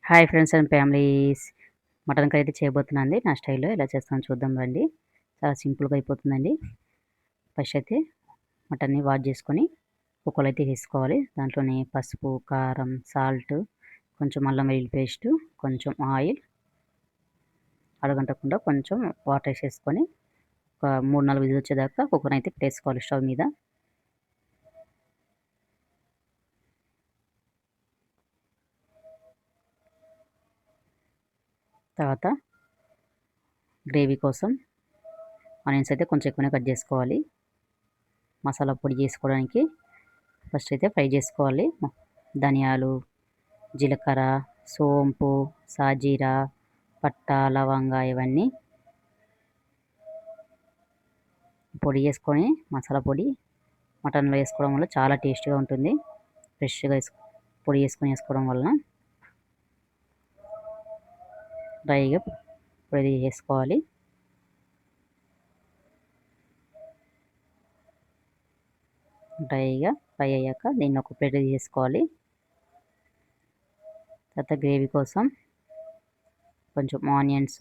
Hi friends and families. Mutton curry అయితే చేయబోతున్నానండి. నా స్టైల్‌లో ఎలా చేస్తానో చూద్దాం రండి. చాలా సింపుల్‌గా అయిపోతుందండి. ఫస్ట్ అయితే మటన్‌ని వాష్ చేసుకొని కుక్కర్‌లో అయితే వేసుకోవాలి. దాంట్లోనే పసుపు, కారం, సాల్ట్, కొంచెం అల్లం వెల్లుల్లి పేస్టు, కొంచెం ఆయిల్, అడగంటకుండా కొంచెం వాటర్ వేసేసుకొని ఒక 3, 4 విజిల్స్ వచ్చేదాకా కుక్కర్‌ని అయితే పెట్టేసుకోవాలి స్టవ్ మీద. తర్వాత గ్రేవీ కోసం ఆనియన్స్ అయితే కొంచెం ఎక్కువనే కట్ చేసుకోవాలి. మసాలా పొడి చేసుకోవడానికి ఫస్ట్ అయితే ఫ్రై చేసుకోవాలి. ధనియాలు, జీలకర్ర, సోంపు, సాజీరా, పట్టా, లవంగా ఇవన్నీ పొడి చేసుకొని మసాలా పొడి మటన్లో వేసుకోవడం వల్ల చాలా టేస్టీగా ఉంటుంది. ఫ్రెష్గా పొడి చేసుకొని వేసుకోవడం వలన డ్రైగా పొడి చేసుకోవాలి. డ్రైగా ఫ్రై అయ్యాక దీన్ని ఒక ప్లేట్ తీసుకోవాలి. తర్వాత గ్రేవీ కోసం కొంచెం ఆనియన్స్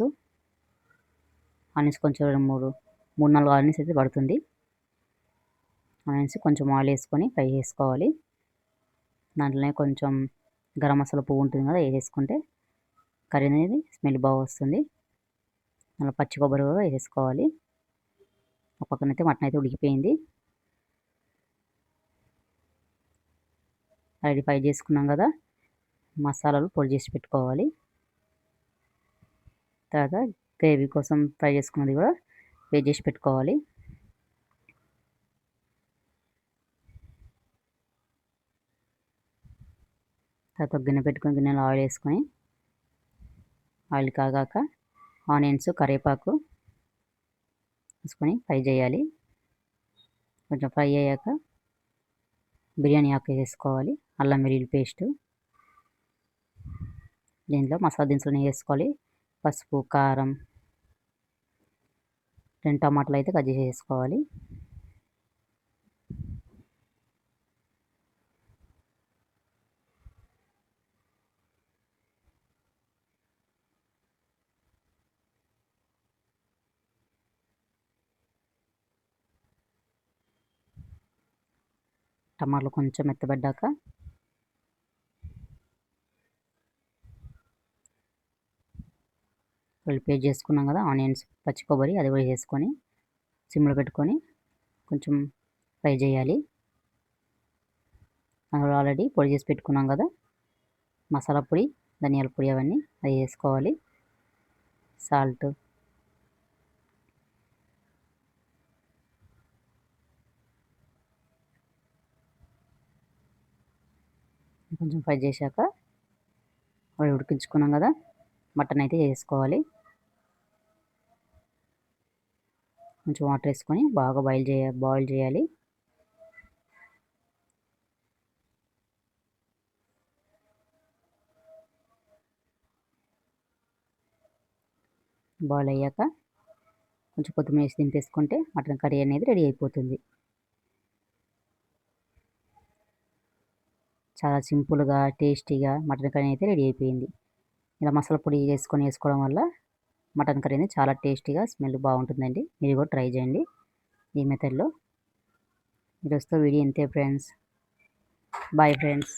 కొంచెం 3, 4 ఆనియన్స్ అయితే పడుతుంది. ఆనియన్స్ కొంచెం ఆయిల్ వేసుకొని ఫ్రై చేసుకోవాలి. దాంట్లోనే కొంచెం గరం మసాలా పువ్వు ఉంటుంది కదా, వేసేసుకుంటే కర్రీ అనేది స్మెల్ బాగా వస్తుంది. అలా పచ్చి కొబ్బరి కూడా వేసుకోవాలి. ఒక పక్కనైతే మటన్ అయితే ఉడికిపోయింది. ఆల్రెడీ ఫ్రై చేసుకున్నాం కదా, మసాలాలు పొడి చేసి పెట్టుకోవాలి. తర్వాత గ్రేవీ కోసం ఫ్రై చేసుకున్నది కూడా వేడి చేసి పెట్టుకోవాలి. తర్వాత గిన్నె పెట్టుకొని గిన్నెలో ఆయిల్ వేసుకొని ఆయిల్ కాగాక ఆనియన్స్, కరివేపాకు వేసుకొని ఫ్రై చేయాలి. కొంచెం ఫ్రై అయ్యాక బిర్యానీ ఆకు వేసుకోవాలి. అల్లం వెల్లుల్లి పేస్టు, దీంట్లో మసాలా దినుసులు వేసుకోవాలి. పసుపు, కారం, 2 టమాటాలు అయితే కట్ చేసి వేసుకోవాలి. టమాటాలు కొంచెం మెత్తబడ్డాక పేస్ట్ చేసుకున్నాం కదా ఆనియన్స్, పచ్చి కొబ్బరి, అది కూడా వేసుకొని సిమ్లో పెట్టుకొని కొంచెం ఫ్రై చేయాలి. అందులో ఆల్రెడీ పొడి చేసి పెట్టుకున్నాం కదా మసాలా పొడి, ధనియాల పొడి, అవన్నీ అది వేసుకోవాలి. సాల్ట్, కొంచెం ఫ్రై చేశాక అవి ఉడికించుకున్నాం కదా మటన్ అయితే వేసుకోవాలి. కొంచెం వాటర్ వేసుకొని బాగా బాయిల్ చేయాలి. బాయిల్ అయ్యాక కొంచెం కొత్తిమీర వేసి దింపేసుకుంటే మటన్ కర్రీ అనేది రెడీ అయిపోతుంది. చాలా సింపుల్గా టేస్టీగా మటన్ కర్రీ అయితే రెడీ అయిపోయింది. ఇలా మసాలా పొడి వేసుకోవడం వల్ల మటన్ కర్రీ అనేది చాలా టేస్టీగా స్మెల్ బాగుంటుందండి. మీరు కూడా ట్రై చేయండి ఈ మెథడ్లో. ఈరోజుతో వీడియో ఇంతే ఫ్రెండ్స్. Bye friends.